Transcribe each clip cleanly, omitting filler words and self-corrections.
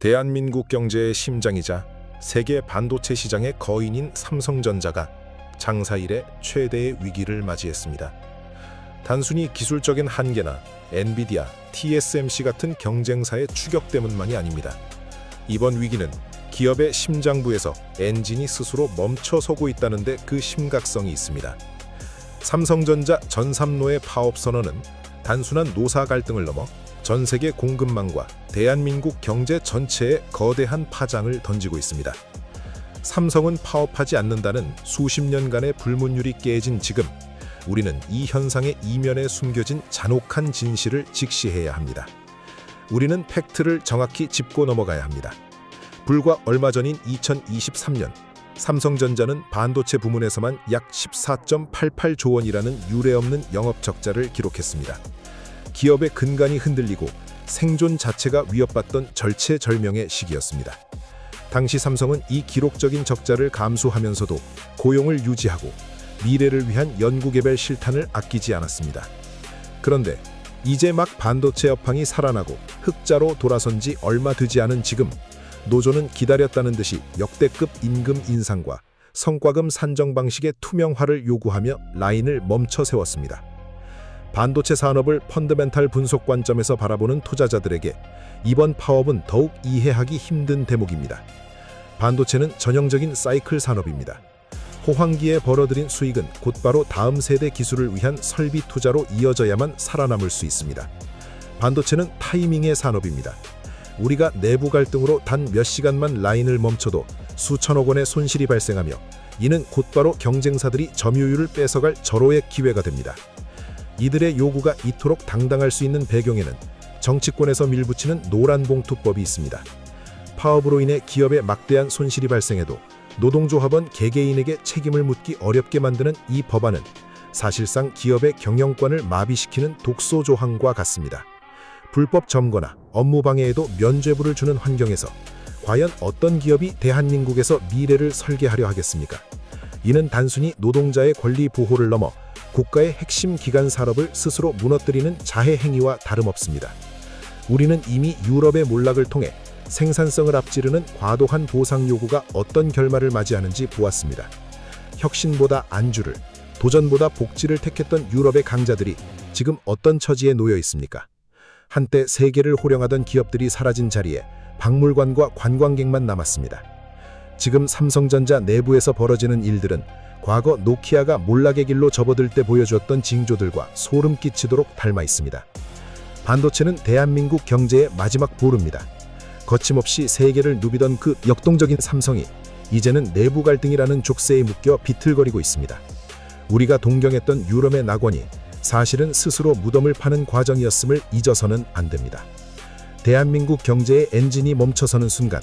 대한민국 경제의 심장이자 세계 반도체 시장의 거인인 삼성전자가 장사 이래 최대의 위기를 맞이했습니다. 단순히 기술적인 한계나 엔비디아, TSMC 같은 경쟁사의 추격 때문만이 아닙니다. 이번 위기는 기업의 심장부에서 엔진이 스스로 멈춰서고 있다는 데 그 심각성이 있습니다. 삼성전자 전삼노의 파업 선언은 단순한 노사 갈등을 넘어 전 세계 공급망과 대한민국 경제 전체에 거대한 파장을 던지고 있습니다. 삼성은 파업하지 않는다는 수십 년간의 불문율이 깨진 지금, 우리는 이 현상의 이면에 숨겨진 잔혹한 진실을 직시해야 합니다. 우리는 팩트를 정확히 짚고 넘어가야 합니다. 불과 얼마 전인 2023년, 삼성전자는 반도체 부문에서만 약 14.88조 원이라는 유례없는 영업 적자를 기록했습니다. 기업의 근간이 흔들리고 생존 자체가 위협받던 절체절명의 시기였습니다. 당시 삼성은 이 기록적인 적자를 감수하면서도 고용을 유지하고 미래를 위한 연구개발 실탄을 아끼지 않았습니다. 그런데 이제 막 반도체 업황이 살아나고 흑자로 돌아선 지 얼마 되지 않은 지금, 노조는 기다렸다는 듯이 역대급 임금 인상과 성과금 산정 방식의 투명화를 요구하며 라인을 멈춰 세웠습니다. 반도체 산업을 펀더멘탈 분석 관점에서 바라보는 투자자들에게 이번 파업은 더욱 이해하기 힘든 대목입니다. 반도체는 전형적인 사이클 산업입니다. 호황기에 벌어들인 수익은 곧바로 다음 세대 기술을 위한 설비 투자로 이어져야만 살아남을 수 있습니다. 반도체는 타이밍의 산업입니다. 우리가 내부 갈등으로 단 몇 시간만 라인을 멈춰도 수천억 원의 손실이 발생하며, 이는 곧바로 경쟁사들이 점유율을 뺏어갈 절호의 기회가 됩니다. 이들의 요구가 이토록 당당할 수 있는 배경에는 정치권에서 밀붙이는 노란봉투법이 있습니다. 파업으로 인해 기업에 막대한 손실이 발생해도 노동조합원 개개인에게 책임을 묻기 어렵게 만드는 이 법안은 사실상 기업의 경영권을 마비시키는 독소 조항과 같습니다. 불법 점거나 업무 방해에도 면죄부를 주는 환경에서 과연 어떤 기업이 대한민국에서 미래를 설계하려 하겠습니까? 이는 단순히 노동자의 권리 보호를 넘어 국가의 핵심 기간 산업을 스스로 무너뜨리는 자해 행위와 다름없습니다. 우리는 이미 유럽의 몰락을 통해 생산성을 앞지르는 과도한 보상 요구가 어떤 결말을 맞이하는지 보았습니다. 혁신보다 안주를, 도전보다 복지를 택했던 유럽의 강자들이 지금 어떤 처지에 놓여 있습니까? 한때 세계를 호령하던 기업들이 사라진 자리에 박물관과 관광객만 남았습니다. 지금 삼성전자 내부에서 벌어지는 일들은 과거 노키아가 몰락의 길로 접어들 때 보여주었던 징조들과 소름 끼치도록 닮아 있습니다. 반도체는 대한민국 경제의 마지막 보루입니다. 거침없이 세계를 누비던 그 역동적인 삼성이 이제는 내부 갈등이라는 족쇄에 묶여 비틀거리고 있습니다. 우리가 동경했던 유럽의 낙원이 사실은 스스로 무덤을 파는 과정이었음을 잊어서는 안 됩니다. 대한민국 경제의 엔진이 멈춰서는 순간,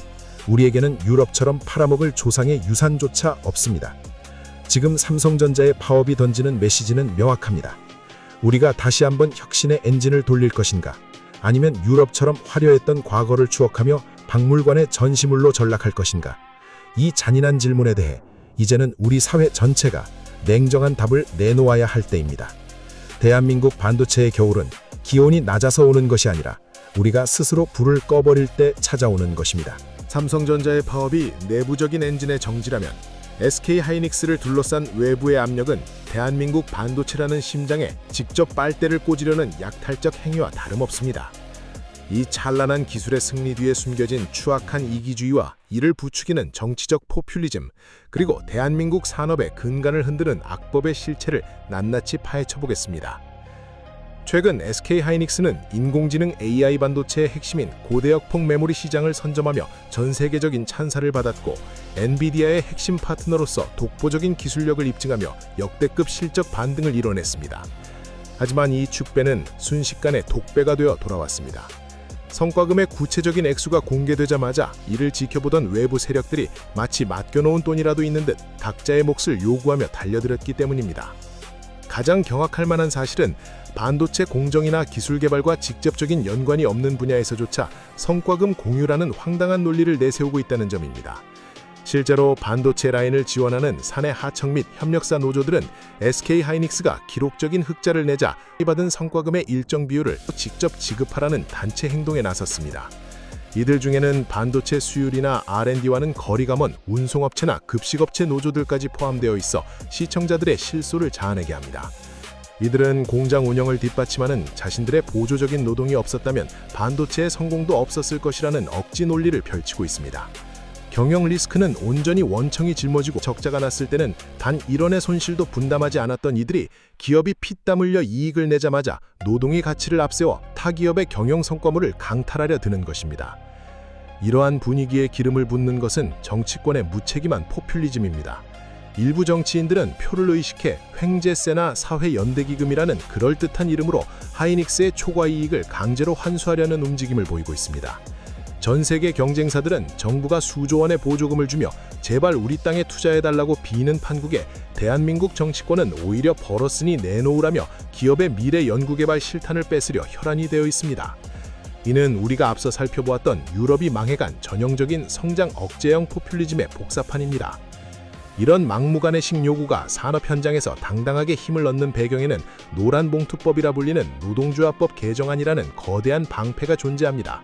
우리에게는 유럽처럼 팔아먹을 조상의 유산조차 없습니다. 지금 삼성전자의 파업이 던지는 메시지는 명확합니다. 우리가 다시 한번 혁신의 엔진을 돌릴 것인가? 아니면 유럽처럼 화려했던 과거를 추억하며 박물관의 전시물로 전락할 것인가? 이 잔인한 질문에 대해 이제는 우리 사회 전체가 냉정한 답을 내놓아야 할 때입니다. 대한민국 반도체의 겨울은 기온이 낮아서 오는 것이 아니라 우리가 스스로 불을 꺼버릴 때 찾아오는 것입니다. 삼성전자의 파업이 내부적인 엔진의 정지라면 SK하이닉스를 둘러싼 외부의 압력은 대한민국 반도체라는 심장에 직접 빨대를 꽂으려는 약탈적 행위와 다름없습니다. 이 찬란한 기술의 승리 뒤에 숨겨진 추악한 이기주의와 이를 부추기는 정치적 포퓰리즘, 그리고 대한민국 산업의 근간을 흔드는 악법의 실체를 낱낱이 파헤쳐보겠습니다. 최근 SK하이닉스는 인공지능 AI 반도체의 핵심인 고대역폭 메모리 시장을 선점하며 전 세계적인 찬사를 받았고, 엔비디아의 핵심 파트너로서 독보적인 기술력을 입증하며 역대급 실적 반등을 이뤄냈습니다. 하지만 이 축배는 순식간에 독배가 되어 돌아왔습니다. 성과금의 구체적인 액수가 공개되자마자 이를 지켜보던 외부 세력들이 마치 맡겨놓은 돈이라도 있는 듯 각자의 몫을 요구하며 달려들었기 때문입니다. 가장 경악할 만한 사실은 반도체 공정이나 기술 개발과 직접적인 연관이 없는 분야에서조차 성과금 공유라는 황당한 논리를 내세우고 있다는 점입니다. 실제로 반도체 라인을 지원하는 사내 하청 및 협력사 노조들은 SK하이닉스가 기록적인 흑자를 내자 받은 성과금의 일정 비율을 직접 지급하라는 단체 행동에 나섰습니다. 이들 중에는 반도체 수율이나 R&D와는 거리가 먼 운송업체나 급식업체 노조들까지 포함되어 있어 시청자들의 실소를 자아내게 합니다. 이들은 공장 운영을 뒷받침하는 자신들의 보조적인 노동이 없었다면 반도체의 성공도 없었을 것이라는 억지 논리를 펼치고 있습니다. 경영 리스크는 온전히 원청이 짊어지고 적자가 났을 때는 단 1원의 손실도 분담하지 않았던 이들이 기업이 피땀 흘려 이익을 내자마자 노동의 가치를 앞세워 타 기업의 경영 성과물을 강탈하려 드는 것입니다. 이러한 분위기에 기름을 붓는 것은 정치권의 무책임한 포퓰리즘입니다. 일부 정치인들은 표를 의식해 횡재세나 사회연대기금이라는 그럴듯한 이름으로 하이닉스의 초과 이익을 강제로 환수하려는 움직임을 보이고 있습니다. 전 세계 경쟁사들은 정부가 수조 원의 보조금을 주며 제발 우리 땅에 투자해달라고 비는 판국에 대한민국 정치권은 오히려 벌었으니 내놓으라며 기업의 미래 연구개발 실탄을 뺏으려 혈안이 되어 있습니다. 이는 우리가 앞서 살펴보았던 유럽이 망해간 전형적인 성장 억제형 포퓰리즘의 복사판입니다. 이런 막무가내식 요구가 산업 현장에서 당당하게 힘을 얻는 배경에는 노란봉투법이라 불리는 노동조합법 개정안이라는 거대한 방패가 존재합니다.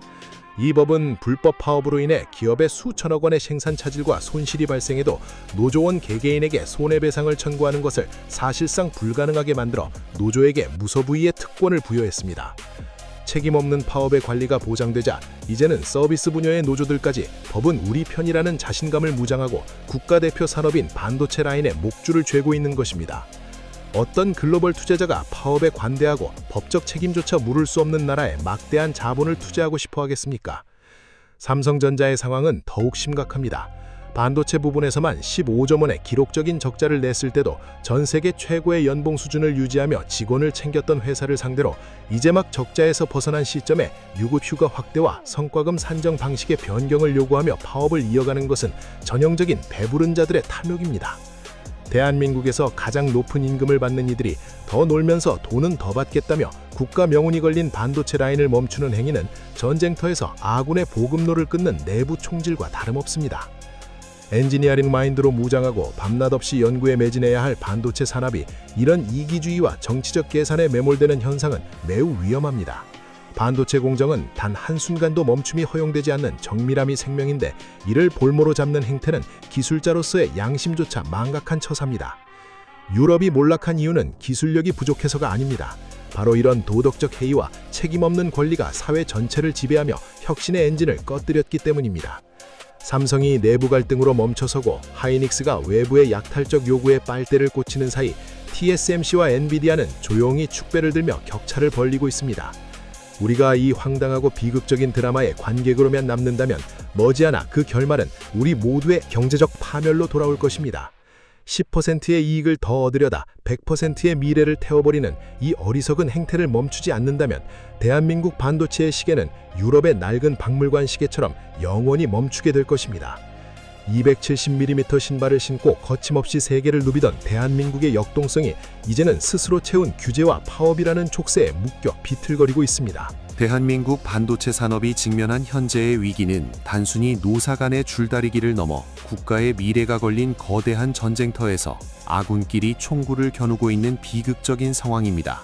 이 법은 불법 파업으로 인해 기업의 수천억 원의 생산 차질과 손실이 발생해도 노조원 개개인에게 손해배상을 청구하는 것을 사실상 불가능하게 만들어 노조에게 무소부위의 특권을 부여했습니다. 책임없는 파업의 관리가 보장되자 이제는 서비스 분야의 노조들까지 법은 우리 편이라는 자신감을 무장하고 국가대표 산업인 반도체 라인에 목줄을 죄고 있는 것입니다. 어떤 글로벌 투자자가 파업에 관대하고 법적 책임조차 물을 수 없는 나라에 막대한 자본을 투자하고 싶어 하겠습니까? 삼성전자의 상황은 더욱 심각합니다. 반도체 부분에서만 15조 원의 기록적인 적자를 냈을 때도 전 세계 최고의 연봉 수준을 유지하며 직원을 챙겼던 회사를 상대로 이제 막 적자에서 벗어난 시점에 유급휴가 확대와 성과금 산정 방식의 변경을 요구하며 파업을 이어가는 것은 전형적인 배부른 자들의 탐욕입니다. 대한민국에서 가장 높은 임금을 받는 이들이 더 놀면서 돈은 더 받겠다며 국가 명운이 걸린 반도체 라인을 멈추는 행위는 전쟁터에서 아군의 보급로를 끊는 내부 총질과 다름없습니다. 엔지니어링 마인드로 무장하고 밤낮 없이 연구에 매진해야 할 반도체 산업이 이런 이기주의와 정치적 계산에 매몰되는 현상은 매우 위험합니다. 반도체 공정은 단 한순간도 멈춤이 허용되지 않는 정밀함이 생명인데 이를 볼모로 잡는 행태는 기술자로서의 양심조차 망각한 처사입니다. 유럽이 몰락한 이유는 기술력이 부족해서가 아닙니다. 바로 이런 도덕적 해이와 책임없는 권리가 사회 전체를 지배하며 혁신의 엔진을 꺼뜨렸기 때문입니다. 삼성이 내부 갈등으로 멈춰서고 하이닉스가 외부의 약탈적 요구에 빨대를 꽂히는 사이 TSMC와 엔비디아는 조용히 축배를 들며 격차를 벌이고 있습니다. 우리가 이 황당하고 비극적인 드라마의 관객으로만 남는다면 머지않아 그 결말은 우리 모두의 경제적 파멸로 돌아올 것입니다. 10%의 이익을 더 얻으려다 100%의 미래를 태워버리는 이 어리석은 행태를 멈추지 않는다면 대한민국 반도체의 시계는 유럽의 낡은 박물관 시계처럼 영원히 멈추게 될 것입니다. 270mm 신발을 신고 거침없이 세계를 누비던 대한민국의 역동성이 이제는 스스로 채운 규제와 파업이라는 촉새에 묶여 비틀거리고 있습니다. 대한민국 반도체 산업이 직면한 현재의 위기는 단순히 노사 간의 줄다리기를 넘어 국가의 미래가 걸린 거대한 전쟁터에서 아군끼리 총구를 겨누고 있는 비극적인 상황입니다.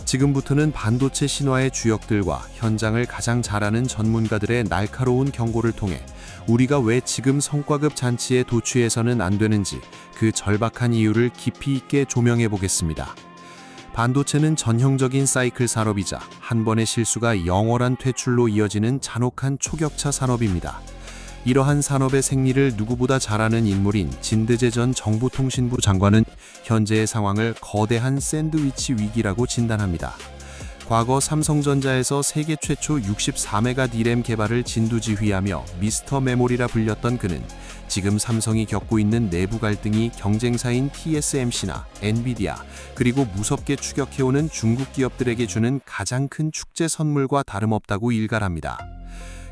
지금부터는 반도체 신화의 주역들과 현장을 가장 잘 아는 전문가들의 날카로운 경고를 통해 우리가 왜 지금 성과급 잔치에 도취해서는 안 되는지 그 절박한 이유를 깊이 있게 조명해 보겠습니다. 반도체는 전형적인 사이클 산업이자 한 번의 실수가 영원한 퇴출로 이어지는 잔혹한 초격차 산업입니다. 이러한 산업의 생리를 누구보다 잘 아는 인물인 진드제 전 정보통신부 장관은 현재의 상황을 거대한 샌드위치 위기라고 진단합니다. 과거 삼성전자에서 세계 최초 64메가 D램 개발을 진두지휘하며 미스터 메모리라 불렸던 그는 지금 삼성이 겪고 있는 내부 갈등이 경쟁사인 TSMC나 엔비디아 그리고 무섭게 추격해오는 중국 기업들에게 주는 가장 큰 축제 선물과 다름없다고 일갈합니다.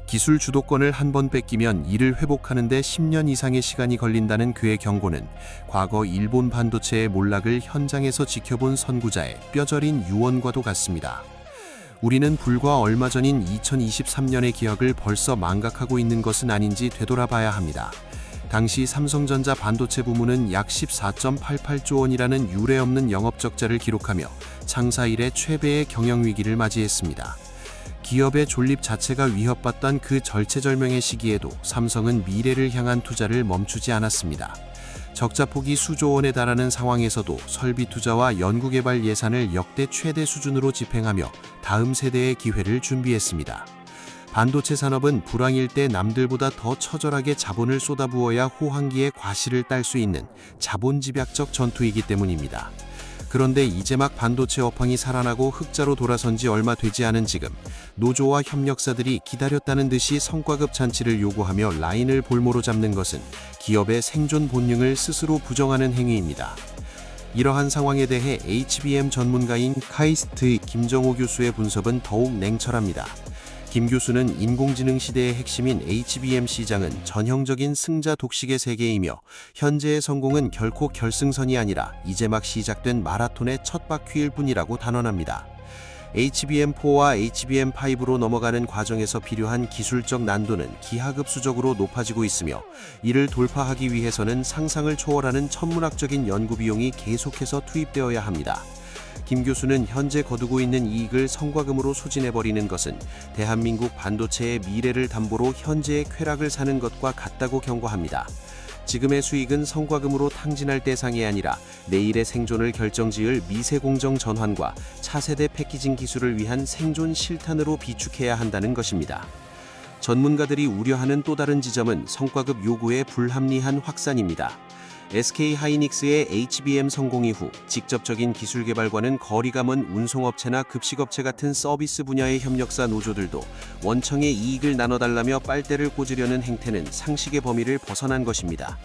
기술 주도권을 한 번 뺏기면 이를 회복하는 데 10년 이상의 시간이 걸린다는 그의 경고는 과거 일본 반도체의 몰락을 현장에서 지켜본 선구자의 뼈저린 유언과도 같습니다. 우리는 불과 얼마 전인 2023년의 기억을 벌써 망각하고 있는 것은 아닌지 되돌아봐야 합니다. 당시 삼성전자 반도체 부문은 약 14.88조 원이라는 유례없는 영업적자를 기록하며 창사 이래 최대의 경영위기를 맞이했습니다. 기업의 존립 자체가 위협받던 그 절체절명의 시기에도 삼성은 미래를 향한 투자를 멈추지 않았습니다. 적자폭이 수조 원에 달하는 상황에서도 설비 투자와 연구개발 예산을 역대 최대 수준으로 집행하며 다음 세대의 기회를 준비했습니다. 반도체 산업은 불황일 때 남들보다 더 처절하게 자본을 쏟아부어야 호황기에 과실을 딸 수 있는 자본집약적 전투이기 때문입니다. 그런데 이제 막 반도체 업황이 살아나고 흑자로 돌아선 지 얼마 되지 않은 지금, 노조와 협력사들이 기다렸다는 듯이 성과급 잔치를 요구하며 라인을 볼모로 잡는 것은 기업의 생존 본능을 스스로 부정하는 행위입니다. 이러한 상황에 대해 HBM 전문가인 카이스트의 김정호 교수의 분석은 더욱 냉철합니다. 김 교수는 인공지능 시대의 핵심인 HBM 시장은 전형적인 승자 독식의 세계이며 현재의 성공은 결코 결승선이 아니라 이제 막 시작된 마라톤의 첫 바퀴일 뿐이라고 단언합니다. HBM4와 HBM5로 넘어가는 과정에서 필요한 기술적 난도는 기하급수적으로 높아지고 있으며 이를 돌파하기 위해서는 상상을 초월하는 천문학적인 연구 비용이 계속해서 투입되어야 합니다. 김 교수는 현재 거두고 있는 이익을 성과금으로 소진해버리는 것은 대한민국 반도체의 미래를 담보로 현재의 쾌락을 사는 것과 같다고 경고합니다. 지금의 수익은 성과금으로 탕진할 대상이 아니라 내일의 생존을 결정지을 미세공정 전환과 차세대 패키징 기술을 위한 생존 실탄으로 비축해야 한다는 것입니다. 전문가들이 우려하는 또 다른 지점은 성과급 요구의 불합리한 확산입니다. SK하이닉스의 HBM 성공 이후 직접적인 기술 개발과는 거리가 먼 운송업체나 급식업체 같은 서비스 분야의 협력사 노조들도 원청의 이익을 나눠달라며 빨대를 꽂으려는 행태는 상식의 범위를 벗어난 것입니다.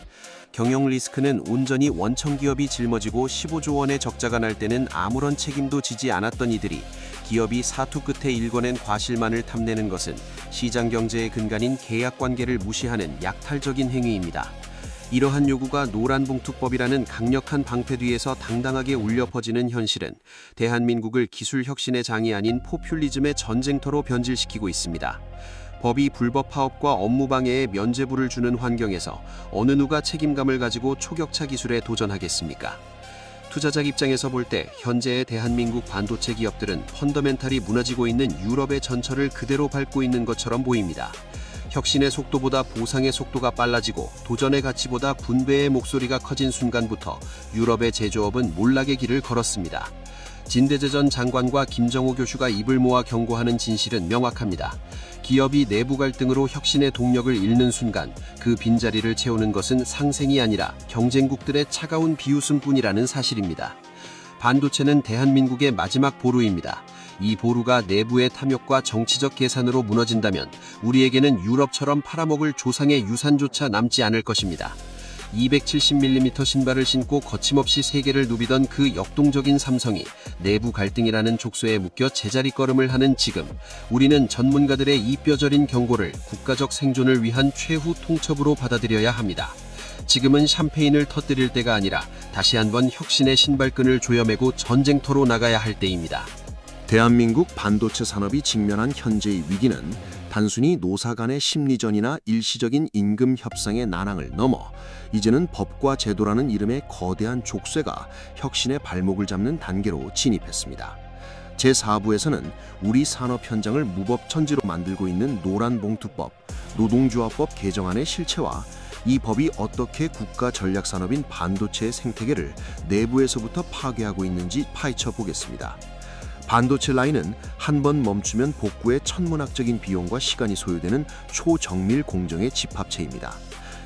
경영 리스크는 온전히 원청 기업이 짊어지고 15조 원의 적자가 날 때는 아무런 책임도 지지 않았던 이들이 기업이 사투 끝에 일궈낸 과실만을 탐내는 것은 시장 경제의 근간인 계약관계를 무시하는 약탈적인 행위입니다. 이러한 요구가 노란봉투법이라는 강력한 방패 뒤에서 당당하게 울려 퍼지는 현실은 대한민국을 기술 혁신의 장이 아닌 포퓰리즘의 전쟁터로 변질시키고 있습니다. 법이 불법 파업과 업무 방해에 면죄부를 주는 환경에서 어느 누가 책임감을 가지고 초격차 기술에 도전하겠습니까? 투자자 입장에서 볼 때 현재의 대한민국 반도체 기업들은 펀더멘탈이 무너지고 있는 유럽의 전철을 그대로 밟고 있는 것처럼 보입니다. 혁신의 속도보다 보상의 속도가 빨라지고 도전의 가치보다 분배의 목소리가 커진 순간부터 유럽의 제조업은 몰락의 길을 걸었습니다. 진대재전 장관과 김정호 교수가 입을 모아 경고하는 진실은 명확합니다. 기업이 내부 갈등으로 혁신의 동력을 잃는 순간 그 빈자리를 채우는 것은 상생이 아니라 경쟁국들의 차가운 비웃음뿐이라는 사실입니다. 반도체는 대한민국의 마지막 보루입니다. 이 보루가 내부의 탐욕과 정치적 계산으로 무너진다면 우리에게는 유럽처럼 팔아먹을 조상의 유산조차 남지 않을 것입니다. 270mm 신발을 신고 거침없이 세계를 누비던 그 역동적인 삼성이 내부 갈등이라는 족쇄에 묶여 제자리걸음을 하는 지금, 우리는 전문가들의 이 뼈저린 경고를 국가적 생존을 위한 최후 통첩으로 받아들여야 합니다. 지금은 샴페인을 터뜨릴 때가 아니라 다시 한번 혁신의 신발끈을 조여매고 전쟁터로 나가야 할 때입니다. 대한민국 반도체 산업이 직면한 현재의 위기는 단순히 노사 간의 심리전이나 일시적인 임금 협상의 난항을 넘어 이제는 법과 제도라는 이름의 거대한 족쇄가 혁신의 발목을 잡는 단계로 진입했습니다. 제4부에서는 우리 산업 현장을 무법천지로 만들고 있는 노란봉투법, 노동조합법 개정안의 실체와 이 법이 어떻게 국가 전략산업인 반도체의 생태계를 내부에서부터 파괴하고 있는지 파헤쳐 보겠습니다. 반도체 라인은 한 번 멈추면 복구에 천문학적인 비용과 시간이 소요되는 초정밀 공정의 집합체입니다.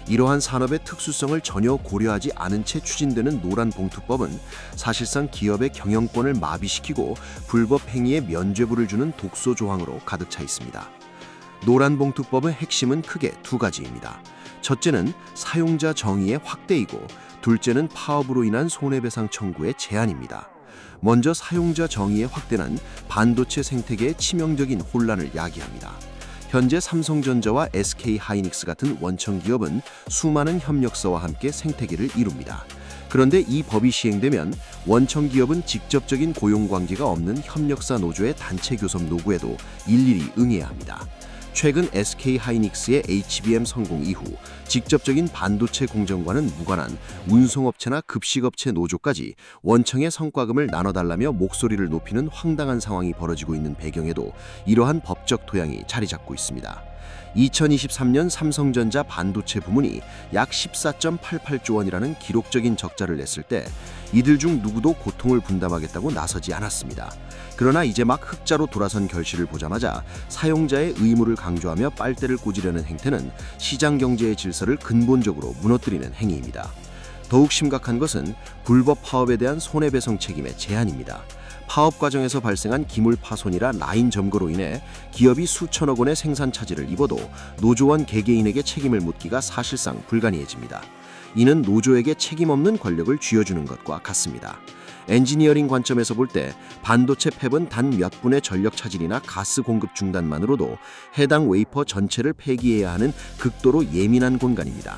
이러한 산업의 특수성을 전혀 고려하지 않은 채 추진되는 노란봉투법은 사실상 기업의 경영권을 마비시키고 불법 행위에 면죄부를 주는 독소 조항으로 가득 차 있습니다. 노란봉투법의 핵심은 크게 두 가지입니다. 첫째는 사용자 정의의 확대이고 둘째는 파업으로 인한 손해배상 청구의 제한입니다. 먼저 사용자 정의의 확대는 반도체 생태계의 치명적인 혼란을 야기합니다. 현재 삼성전자와 SK하이닉스 같은 원청 기업은 수많은 협력사와 함께 생태계를 이룹니다. 그런데 이 법이 시행되면 원청 기업은 직접적인 고용관계가 없는 협력사 노조의 단체 교섭 요구에도 일일이 응해야 합니다. 최근 SK 하이닉스의 HBM 성공 이후 직접적인 반도체 공정과는 무관한 운송업체나 급식업체 노조까지 원청의 성과금을 나눠달라며 목소리를 높이는 황당한 상황이 벌어지고 있는 배경에도 이러한 법적 토양이 자리 잡고 있습니다. 2023년 삼성전자 반도체 부문이 약 14.88조 원이라는 기록적인 적자를 냈을 때 이들 중 누구도 고통을 분담하겠다고 나서지 않았습니다. 그러나 이제 막 흑자로 돌아선 결실을 보자마자 사용자의 의무를 강조하며 빨대를 꽂으려는 행태는 시장 경제의 질서를 근본적으로 무너뜨리는 행위입니다. 더욱 심각한 것은 불법 파업에 대한 손해배상 책임의 제한입니다. 파업 과정에서 발생한 기물 파손이라 라인 점거로 인해 기업이 수천억 원의 생산 차질을 입어도 노조원 개개인에게 책임을 묻기가 사실상 불가능해집니다. 이는 노조에게 책임 없는 권력을 쥐어주는 것과 같습니다. 엔지니어링 관점에서 볼 때 반도체 팹은 단 몇 분의 전력 차질이나 가스 공급 중단만으로도 해당 웨이퍼 전체를 폐기해야 하는 극도로 예민한 공간입니다.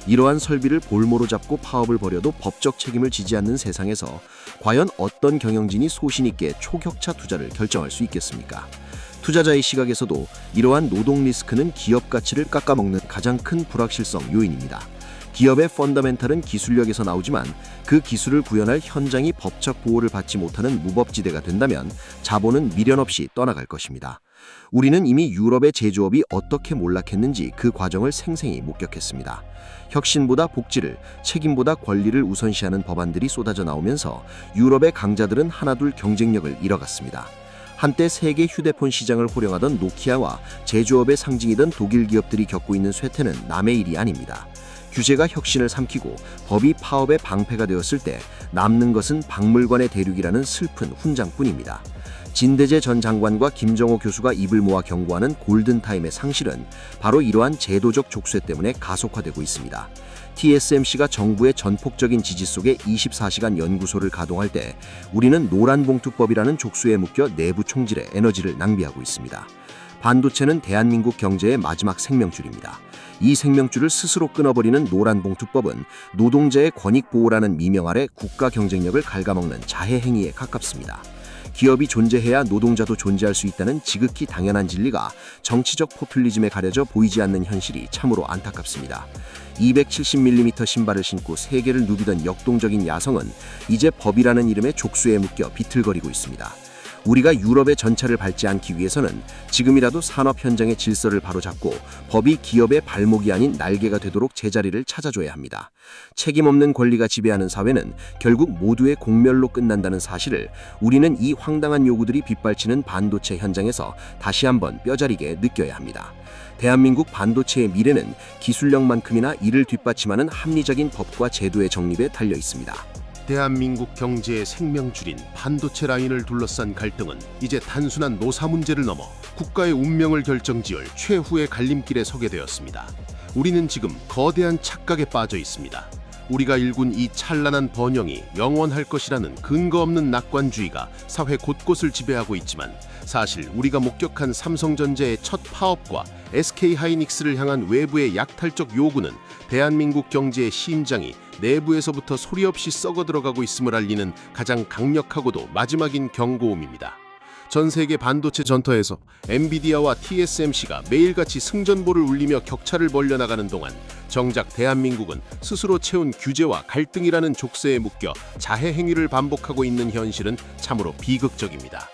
이러한 설비를 볼모로 잡고 파업을 벌여도 법적 책임을 지지 않는 세상에서 과연 어떤 경영진이 소신 있게 초격차 투자를 결정할 수 있겠습니까? 투자자의 시각에서도 이러한 노동 리스크는 기업 가치를 깎아먹는 가장 큰 불확실성 요인입니다. 기업의 펀더멘탈은 기술력에서 나오지만 그 기술을 구현할 현장이 법적 보호를 받지 못하는 무법지대가 된다면 자본은 미련 없이 떠나갈 것입니다. 우리는 이미 유럽의 제조업이 어떻게 몰락했는지 그 과정을 생생히 목격했습니다. 혁신보다 복지를, 책임보다 권리를 우선시하는 법안들이 쏟아져 나오면서 유럽의 강자들은 하나둘 경쟁력을 잃어갔습니다. 한때 세계 휴대폰 시장을 호령하던 노키아와 제조업의 상징이던 독일 기업들이 겪고 있는 쇠퇴는 남의 일이 아닙니다. 규제가 혁신을 삼키고 법이 파업의 방패가 되었을 때 남는 것은 박물관의 대륙이라는 슬픈 훈장뿐입니다. 진대재 전 장관과 김정호 교수가 입을 모아 경고하는 골든타임의 상실은 바로 이러한 제도적 족쇄 때문에 가속화되고 있습니다. TSMC가 정부의 전폭적인 지지 속에 24시간 연구소를 가동할 때 우리는 노란봉투법이라는 족쇄에 묶여 내부 총질에 에너지를 낭비하고 있습니다. 반도체는 대한민국 경제의 마지막 생명줄입니다. 이 생명줄을 스스로 끊어버리는 노란봉투법은 노동자의 권익보호라는 미명 아래 국가 경쟁력을 갉아먹는 자해 행위에 가깝습니다. 기업이 존재해야 노동자도 존재할 수 있다는 지극히 당연한 진리가 정치적 포퓰리즘에 가려져 보이지 않는 현실이 참으로 안타깝습니다. 270mm 신발을 신고 세계를 누비던 역동적인 야성은 이제 법이라는 이름의 족쇄에 묶여 비틀거리고 있습니다. 우리가 유럽의 전차를 밟지 않기 위해서는 지금이라도 산업 현장의 질서를 바로잡고 법이 기업의 발목이 아닌 날개가 되도록 제자리를 찾아줘야 합니다. 책임 없는 권리가 지배하는 사회는 결국 모두의 공멸로 끝난다는 사실을 우리는 이 황당한 요구들이 빗발치는 반도체 현장에서 다시 한번 뼈저리게 느껴야 합니다. 대한민국 반도체의 미래는 기술력만큼이나 이를 뒷받침하는 합리적인 법과 제도의 정립에 달려 있습니다. 대한민국 경제의 생명줄인 반도체 라인을 둘러싼 갈등은 이제 단순한 노사 문제를 넘어 국가의 운명을 결정지을 최후의 갈림길에 서게 되었습니다. 우리는 지금 거대한 착각에 빠져 있습니다. 우리가 일군 이 찬란한 번영이 영원할 것이라는 근거 없는 낙관주의가 사회 곳곳을 지배하고 있지만 사실 우리가 목격한 삼성전자의 첫 파업과 SK 하이닉스를 향한 외부의 약탈적 요구는 대한민국 경제의 심장이 내부에서부터 소리 없이 썩어 들어가고 있음을 알리는 가장 강력하고도 마지막인 경고음입니다. 전 세계 반도체 전터에서 엔비디아와 TSMC가 매일같이 승전보를 울리며 격차를 벌려나가는 동안 정작 대한민국은 스스로 채운 규제와 갈등이라는 족쇄에 묶여 자해 행위를 반복하고 있는 현실은 참으로 비극적입니다.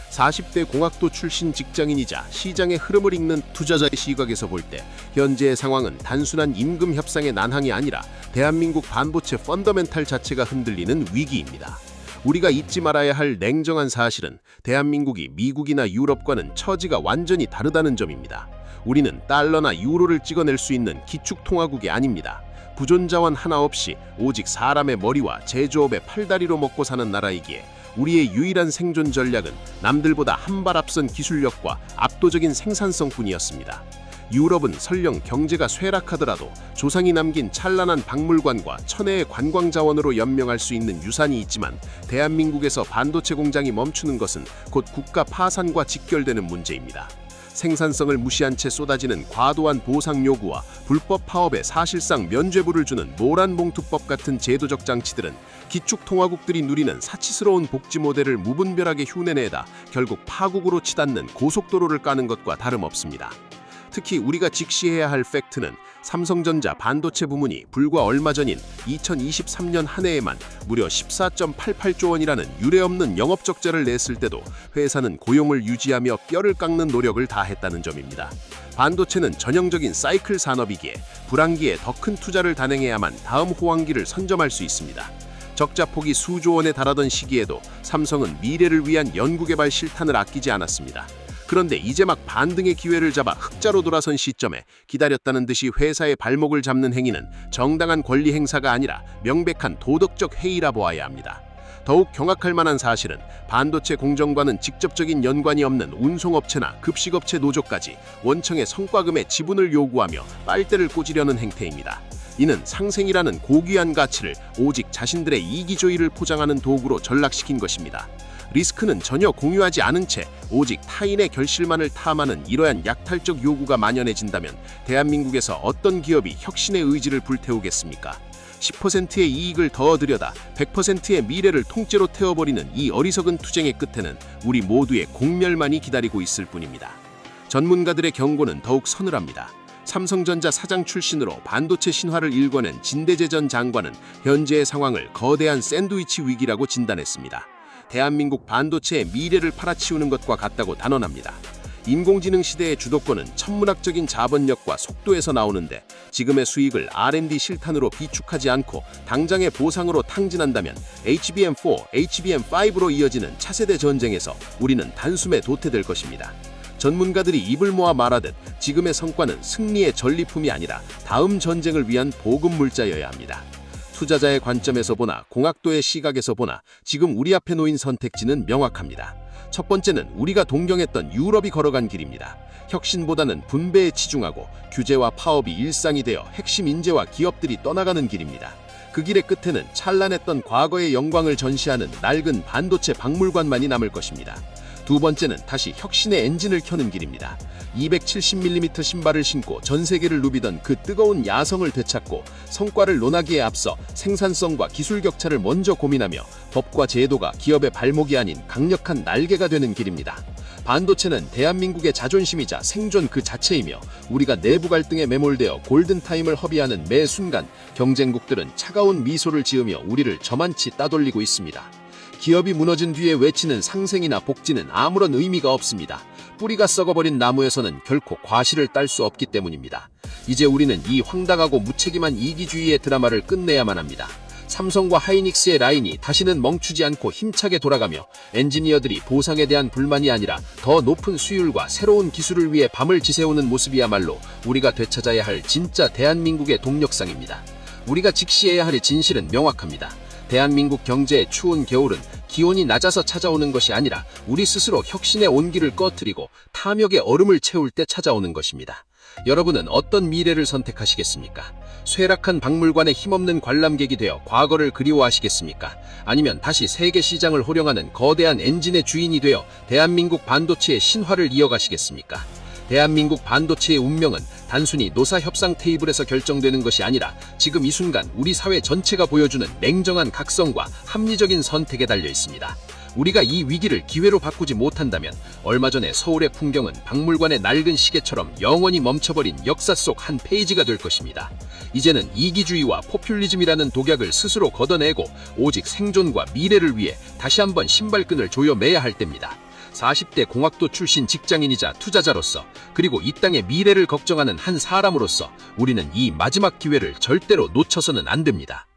40대 공학도 출신 직장인이자 시장의 흐름을 읽는 투자자의 시각에서 볼 때 현재의 상황은 단순한 임금 협상의 난항이 아니라 대한민국 반도체 펀더멘탈 자체가 흔들리는 위기입니다. 우리가 잊지 말아야 할 냉정한 사실은 대한민국이 미국이나 유럽과는 처지가 완전히 다르다는 점입니다. 우리는 달러나 유로를 찍어낼 수 있는 기축통화국이 아닙니다. 부존자원 하나 없이 오직 사람의 머리와 제조업의 팔다리로 먹고 사는 나라이기에 우리의 유일한 생존 전략은 남들보다 한 발 앞선 기술력과 압도적인 생산성뿐이었습니다. 유럽은 설령 경제가 쇠락하더라도 조상이 남긴 찬란한 박물관과 천혜의 관광자원으로 연명할 수 있는 유산이 있지만 대한민국에서 반도체 공장이 멈추는 것은 곧 국가 파산과 직결되는 문제입니다. 생산성을 무시한 채 쏟아지는 과도한 보상 요구와 불법 파업에 사실상 면죄부를 주는 노란봉투법 같은 제도적 장치들은 기축통화국들이 누리는 사치스러운 복지 모델을 무분별하게 흉내내다 결국 파국으로 치닫는 고속도로를 까는 것과 다름없습니다. 특히 우리가 직시해야 할 팩트는 삼성전자 반도체 부문이 불과 얼마 전인 2023년 한 해에만 무려 14.88조 원이라는 유례없는 영업적자를 냈을 때도 회사는 고용을 유지하며 뼈를 깎는 노력을 다했다는 점입니다. 반도체는 전형적인 사이클 산업이기에 불황기에 더 큰 투자를 단행해야만 다음 호황기를 선점할 수 있습니다. 적자 폭이 수조 원에 달하던 시기에도 삼성은 미래를 위한 연구개발 실탄을 아끼지 않았습니다. 그런데 이제 막 반등의 기회를 잡아 흑자로 돌아선 시점에 기다렸다는 듯이 회사의 발목을 잡는 행위는 정당한 권리 행사가 아니라 명백한 도덕적 해이라 보아야 합니다. 더욱 경악할 만한 사실은 반도체 공정과는 직접적인 연관이 없는 운송업체나 급식업체 노조까지 원청의 성과금의 지분을 요구하며 빨대를 꽂으려는 행태입니다. 이는 상생이라는 고귀한 가치를 오직 자신들의 이기조이를 포장하는 도구로 전락시킨 것입니다. 리스크는 전혀 공유하지 않은 채 오직 타인의 결실만을 탐하는 이러한 약탈적 요구가 만연해진다면 대한민국에서 어떤 기업이 혁신의 의지를 불태우겠습니까? 10%의 이익을 더 들여다 100%의 미래를 통째로 태워버리는 이 어리석은 투쟁의 끝에는 우리 모두의 공멸만이 기다리고 있을 뿐입니다. 전문가들의 경고는 더욱 서늘합니다. 삼성전자 사장 출신으로 반도체 신화를 일궈낸 진대재 전 장관은 현재의 상황을 거대한 샌드위치 위기라고 진단했습니다. 대한민국 반도체의 미래를 팔아치우는 것과 같다고 단언합니다. 인공지능 시대의 주도권은 천문학적인 자본력과 속도에서 나오는데 지금의 수익을 R&D 실탄으로 비축하지 않고 당장의 보상으로 탕진한다면 HBM4, HBM5로 이어지는 차세대 전쟁에서 우리는 단숨에 도태될 것입니다. 전문가들이 입을 모아 말하듯 지금의 성과는 승리의 전리품이 아니라 다음 전쟁을 위한 보급물자여야 합니다. 투자자의 관점에서 보나 공학도의 시각에서 보나 지금 우리 앞에 놓인 선택지는 명확합니다. 첫 번째는 우리가 동경했던 유럽이 걸어간 길입니다. 혁신보다는 분배에 치중하고 규제와 파업이 일상이 되어 핵심 인재와 기업들이 떠나가는 길입니다. 그 길의 끝에는 찬란했던 과거의 영광을 전시하는 낡은 반도체 박물관만이 남을 것입니다. 두 번째는 다시 혁신의 엔진을 켜는 길입니다. 270mm 신발을 신고 전 세계를 누비던 그 뜨거운 야성을 되찾고 성과를 논하기에 앞서 생산성과 기술 격차를 먼저 고민하며 법과 제도가 기업의 발목이 아닌 강력한 날개가 되는 길입니다. 반도체는 대한민국의 자존심이자 생존 그 자체이며 우리가 내부 갈등에 매몰되어 골든타임을 허비하는 매 순간 경쟁국들은 차가운 미소를 지으며 우리를 저만치 따돌리고 있습니다. 기업이 무너진 뒤에 외치는 상생이나 복지는 아무런 의미가 없습니다. 뿌리가 썩어버린 나무에서는 결코 과실을 딸 수 없기 때문입니다. 이제 우리는 이 황당하고 무책임한 이기주의의 드라마를 끝내야만 합니다. 삼성과 하이닉스의 라인이 다시는 멈추지 않고 힘차게 돌아가며 엔지니어들이 보상에 대한 불만이 아니라 더 높은 수율과 새로운 기술을 위해 밤을 지새우는 모습이야말로 우리가 되찾아야 할 진짜 대한민국의 동력상입니다. 우리가 직시해야 할 진실은 명확합니다. 대한민국 경제의 추운 겨울은 기온이 낮아서 찾아오는 것이 아니라 우리 스스로 혁신의 온기를 꺼뜨리고 탐욕의 얼음을 채울 때 찾아오는 것입니다. 여러분은 어떤 미래를 선택하시겠습니까? 쇠락한 박물관에 힘없는 관람객이 되어 과거를 그리워하시겠습니까? 아니면 다시 세계 시장을 호령하는 거대한 엔진의 주인이 되어 대한민국 반도체의 신화를 이어가시겠습니까? 대한민국 반도체의 운명은 단순히 노사 협상 테이블에서 결정되는 것이 아니라 지금 이 순간 우리 사회 전체가 보여주는 냉정한 각성과 합리적인 선택에 달려 있습니다. 우리가 이 위기를 기회로 바꾸지 못한다면 얼마 전에 서울의 풍경은 박물관의 낡은 시계처럼 영원히 멈춰버린 역사 속 한 페이지가 될 것입니다. 이제는 이기주의와 포퓰리즘이라는 독약을 스스로 걷어내고 오직 생존과 미래를 위해 다시 한번 신발끈을 조여매야 할 때입니다. 40대 공학도 출신 직장인이자 투자자로서 그리고 이 땅의 미래를 걱정하는 한 사람으로서 우리는 이 마지막 기회를 절대로 놓쳐서는 안 됩니다.